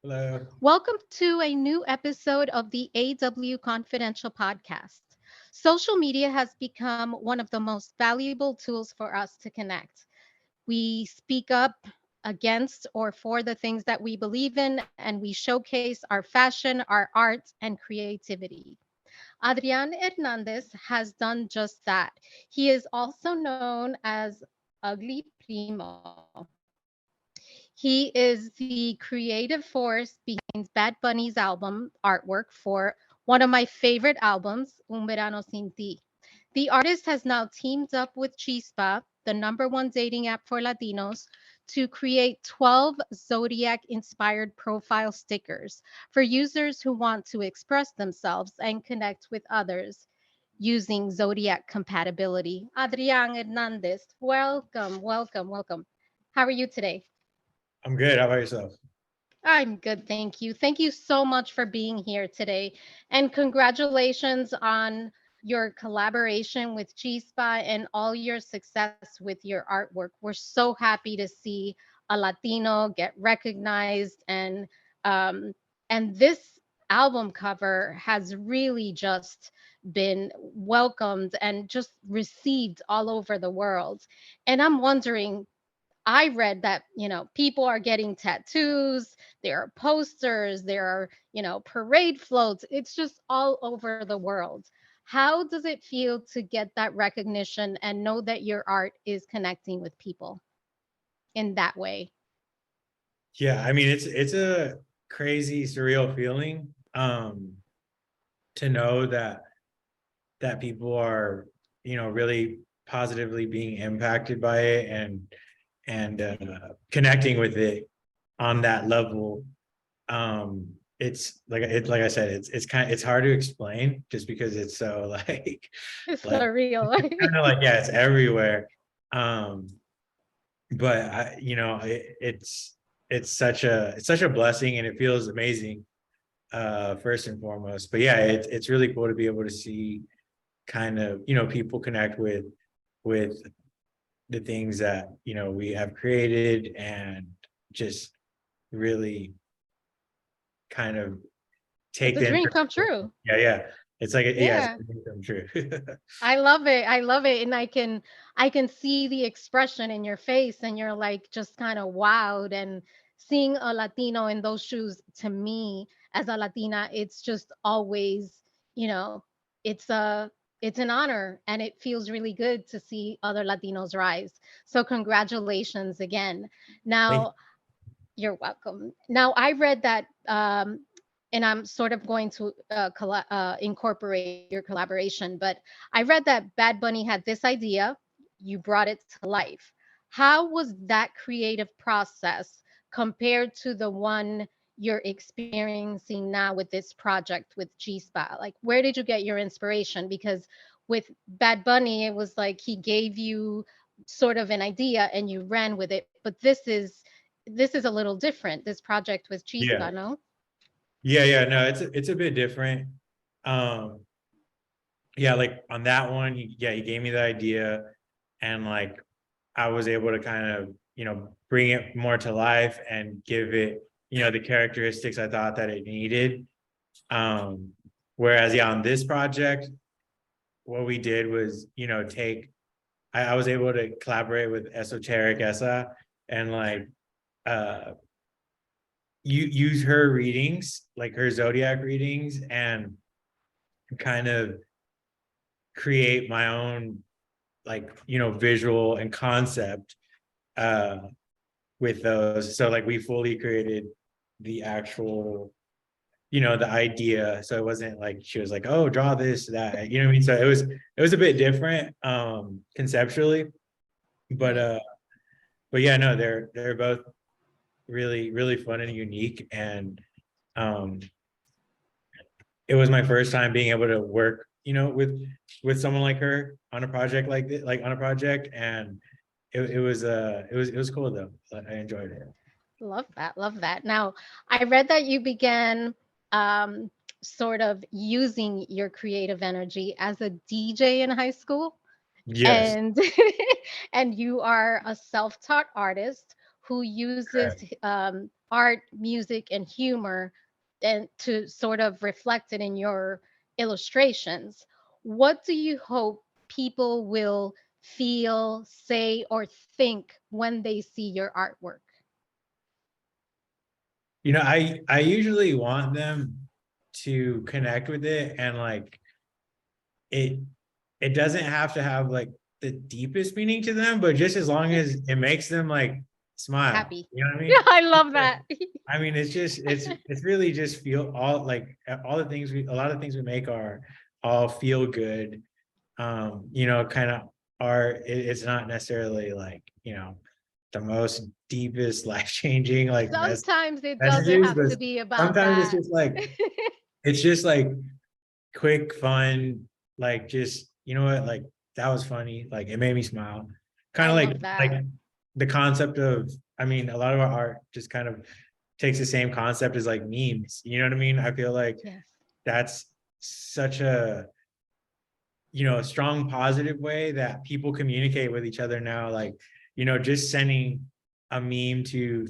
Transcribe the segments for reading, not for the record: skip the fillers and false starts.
Hello. Welcome to a new episode of the AW Confidential podcast. Social media has become one of the most valuable tools for us to connect. We speak up against or for the things that we believe in, and we showcase our fashion, our art, and creativity. Adrian Hernandez has done just that. He is also known as Ugly Primo. He is the creative force behind Bad Bunny's album artwork for one of my favorite albums, Un Verano Sin Ti. The artist has now teamed up with Chispa, the number one dating app for Latinos, to create 12 zodiac inspired profile stickers for users who want to express themselves and connect with others using zodiac compatibility. Adrian Hernandez, welcome, welcome, welcome. How are you today? I'm good. How about yourself? I'm good, thank you. Thank you so much for being here today. And congratulations on your collaboration with Chispa and all your success with your artwork. We're so happy to see a Latino get recognized um, and this album cover has really just been welcomed and just received all over the world. And I'm wondering, I read that, people are getting tattoos, there are posters, there are, parade floats. It's just all over the world. How does it feel to get that recognition and know that your art is connecting with people in that way? Yeah, I mean it's a crazy, surreal feeling. To know that people are, really positively being impacted by it and connecting with it on that level. It's like I said, it's hard to explain just because it's so It's like surreal. kind of like yeah, it's everywhere. Um, but it's such a blessing and it feels amazing, first and foremost. But yeah, it's really cool to be able to see kind of, people connect with the things that, we have created and just really kind of It's take a the dream come information. true. Yeah, it's like yeah, it's Yeah. true. I love it. I love it. And I can see the expression in your face and you're like just kind of wowed and seeing a Latino in those shoes to me as a Latina, it's just always, you know, it's a it's an honor and it feels really good to see other Latinos rise. So congratulations again. Thank Now, you're welcome. Now, I read that, and I'm sort of going to incorporate your collaboration, but I read that Bad Bunny had this idea, you brought it to life. How was that creative process compared to the one you're experiencing now with this project with G Spa? Like, where did you get your inspiration? Because with Bad Bunny, it was like he gave you sort of an idea and you ran with it, but this is a little different. This project with yeah, Chispa, no? yeah, no, it's a bit different. um yeah, like on that one, he gave me the idea, and like I was able to kind of, bring it more to life and give it, the characteristics I thought that it needed. um Whereas yeah, on this project, what we did was, take I was able to collaborate with Esoteric Essa and like uh you use her readings, like her zodiac readings, and kind of create my own, like, visual and concept uh with those. So like we fully created the actual, the idea. So it wasn't like she was like, oh, draw this, that, you know what I mean? So it was a bit different, conceptually. But Right. but yeah, no, they're both really, really fun and unique. And um it was my first time being able to work, with someone like her on a project like this, like on a project. And it was cool though. I enjoyed it. Love that. Love that. Now, I read that you began sort of using your creative energy as a DJ in high school, Yes, and and you are a self-taught artist who uses correct. art, music, and humor, and to sort of reflect it in your illustrations. What do you hope people will feel, say, or think when they see your artwork? I usually want them to connect with it, and like it it doesn't have to have like the deepest meaning to them, but just as long as it makes them like smile, Happy. you know what I Yeah, mean? I love that. I mean, it's really just feel all like all the things a lot of things we make are all feel good. Kind of art. It's not necessarily like, the most deepest life changing like Sometimes it doesn't messages, have but to be about sometimes that. it's just like quick, fun, like just, you know what, like that was funny, like it made me smile. Kind I of love like that. the concept of, I mean, a lot of our art just kind of takes the same concept as like memes. You know what I mean? I feel like Yes. that's such a, a strong positive way that people communicate with each other now. Like, just sending a meme to,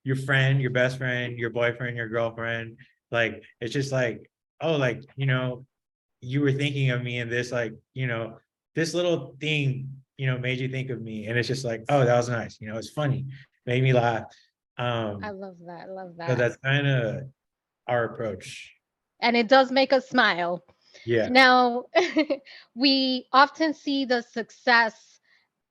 your friend, your best friend, your boyfriend, your girlfriend. Like, it's just like, oh, like, you were thinking of me, and this, like, this little thing, made you think of me. And it's just like, oh, that was nice. It's funny, made me laugh. I Um, love that. I love so that. that's kind of our approach. And it does make us smile. Yeah. Now, we often see the success,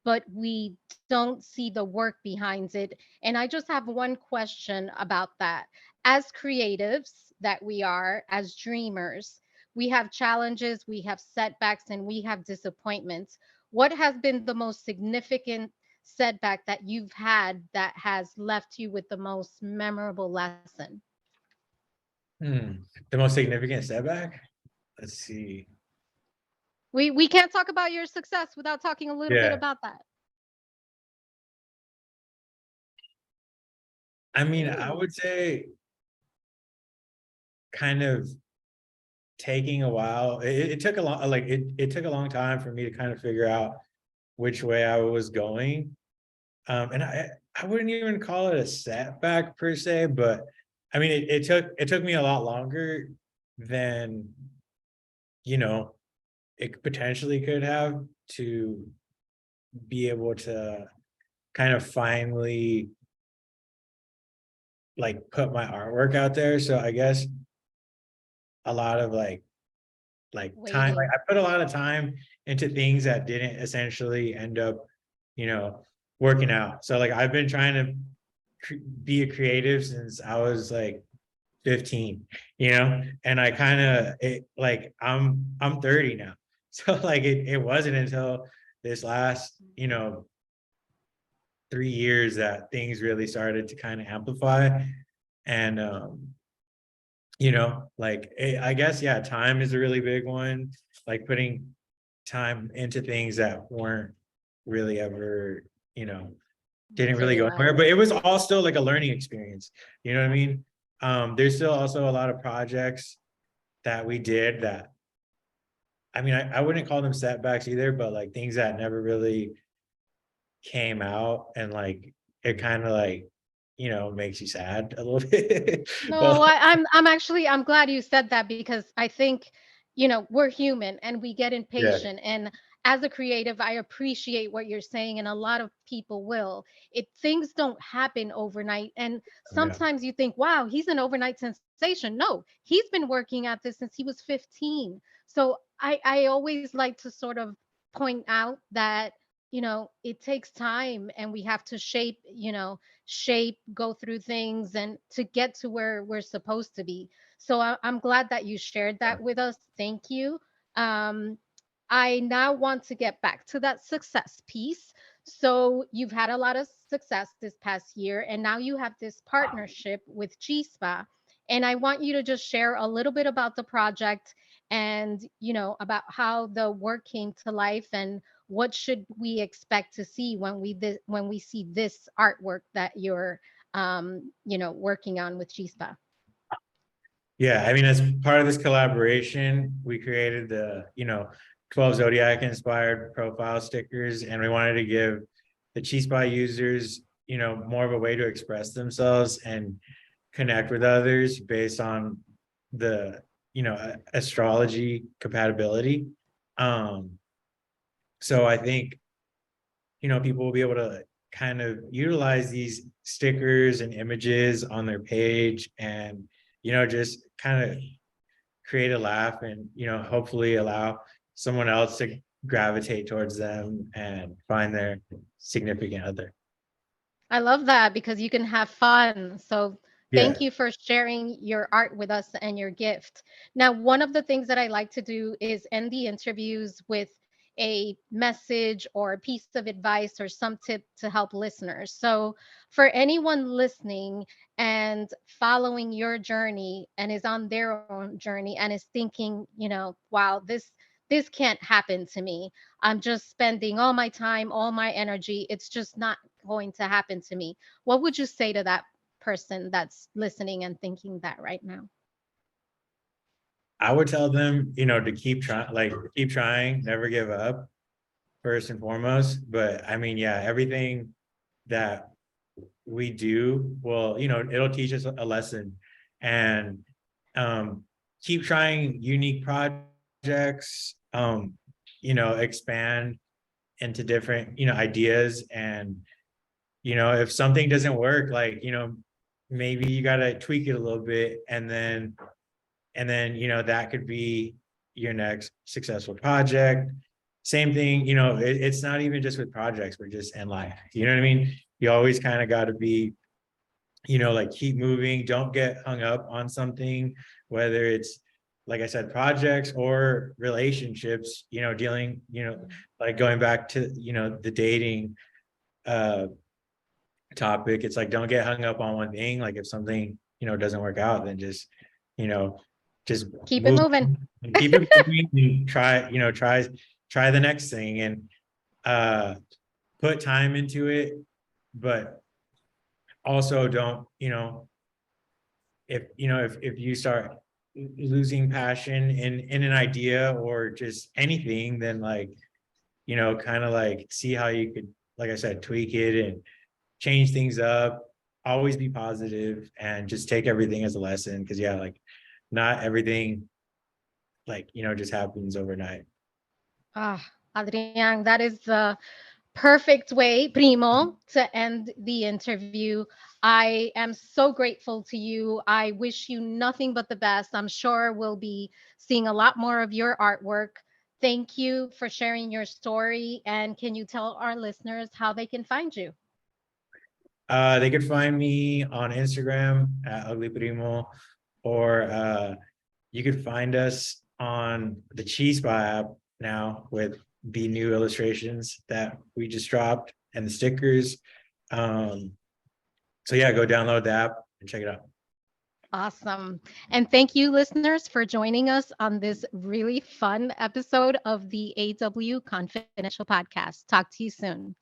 but we don't see the work behind it. And I just have one question about that. As creatives that we are, as dreamers, we have challenges, we have setbacks, and we have disappointments. What has been the most significant setback that you've had that has left you with the most memorable lesson? Hmm. The most significant setback? Let's see. We can't talk about your success without talking a little bit Yeah. about that. I mean, I Ooh, would say kind of taking a while. It took a long, like it took a long time for me to kind of figure out which way I was going. And I wouldn't even call it a setback per se, but I mean, it took me a lot longer than, you know, it potentially could have, to be able to kind of finally like put my artwork out there. So I guess a lot of like time, like waiting. I put a lot of time into things that didn't essentially end up, you know, working out. So like I've been trying to be a creative since I was like 15, and I kind of like I'm 30 now. So like it wasn't until this last, 3 years that things really started to kind of amplify. And like I guess, yeah, time is a really big one. Like putting time into things that weren't really ever, you know, didn't really go anywhere, Materialized. but it was all still like a learning experience. You know what I mean? There's still also a lot of projects that we did that, I mean, I wouldn't call them setbacks either, but like things that never really came out, and like it kind of like, makes you sad a little bit. No, But I'm glad you said that because I think, we're human and we get yeah, impatient. And as a creative, I appreciate what you're saying, and a lot of people will. It Things don't happen overnight. And yeah, sometimes you think, wow, he's an overnight sensation. No, he's been working at this since he was 15. So I always like to sort of point out that, it takes time and we have to shape, go through things and to get to where we're supposed to be. So I'm glad that you shared yeah. that with us. Thank you. Um, I now want to get back to that success piece. So you've had a lot of success this past year, and now you have this partnership with Chispa. And I want you to just share a little bit about the project and, about how the work came to life and what should we expect to see when we see this artwork that you're working on with Chispa. Yeah, I mean, as part of this collaboration, we created the, 12 Zodiac inspired profile stickers, and we wanted to give the Cheese Spy users, more of a way to express themselves and connect with others based on the, astrology compatibility. Um, so I think, people will be able to kind of utilize these stickers and images on their page and, just kind of create a laugh and, hopefully allow someone else to gravitate towards them and find their significant other. I love that because you can have fun. So thank Yeah. you for sharing your art with us and your gift. Now, one of the things that I like to do is end the interviews with a message or a piece of advice or some tip to help listeners. So, for anyone listening and following your journey and is on their own journey and is thinking, wow, this can't happen to me. I'm just spending all my time, all my energy. It's just not going to happen to me. What would you say to that person that's listening and thinking that right now? I would tell them, to keep trying, never give up, first and foremost. But I mean, yeah, everything that we do will, it'll teach us a lesson. And keep trying unique projects, expand into different, ideas. And, if something doesn't work, like, maybe you gotta tweak it a little bit, and then that could be your next successful project. Same thing, it's not even just with projects, but just in life, you know what I mean? You always kind of got to be, like, keep moving, don't get hung up on something, whether it's, like I said, projects or relationships, dealing, like going back to, the dating uh topic. It's like, don't get hung up on one thing. Like, if something, doesn't work out, then you know just Keep it move moving. on and keep it moving and try the next thing, and uh put time into it. But also don't, if you start losing passion in an idea or just anything, then, like, kind of like see how you could, like I said, tweak it and change things up. Always be positive and just take everything as a lesson, because, yeah, like, not everything, like, just happens overnight. Ah, Adrian, that is the perfect way, Primo, to end the interview. I am so grateful to you. I wish you nothing but the best. I'm sure we'll be seeing a lot more of your artwork. Thank you for sharing your story. And can you tell our listeners how they can find you? They could find me on Instagram at Ugly Primo, or you could find us on the Chispa app now with the new illustrations that we just dropped and the stickers. Um, so yeah, go download the app and check it out. Awesome. And thank you, listeners, for joining us on this really fun episode of the AW Confidential Podcast. Talk to you soon.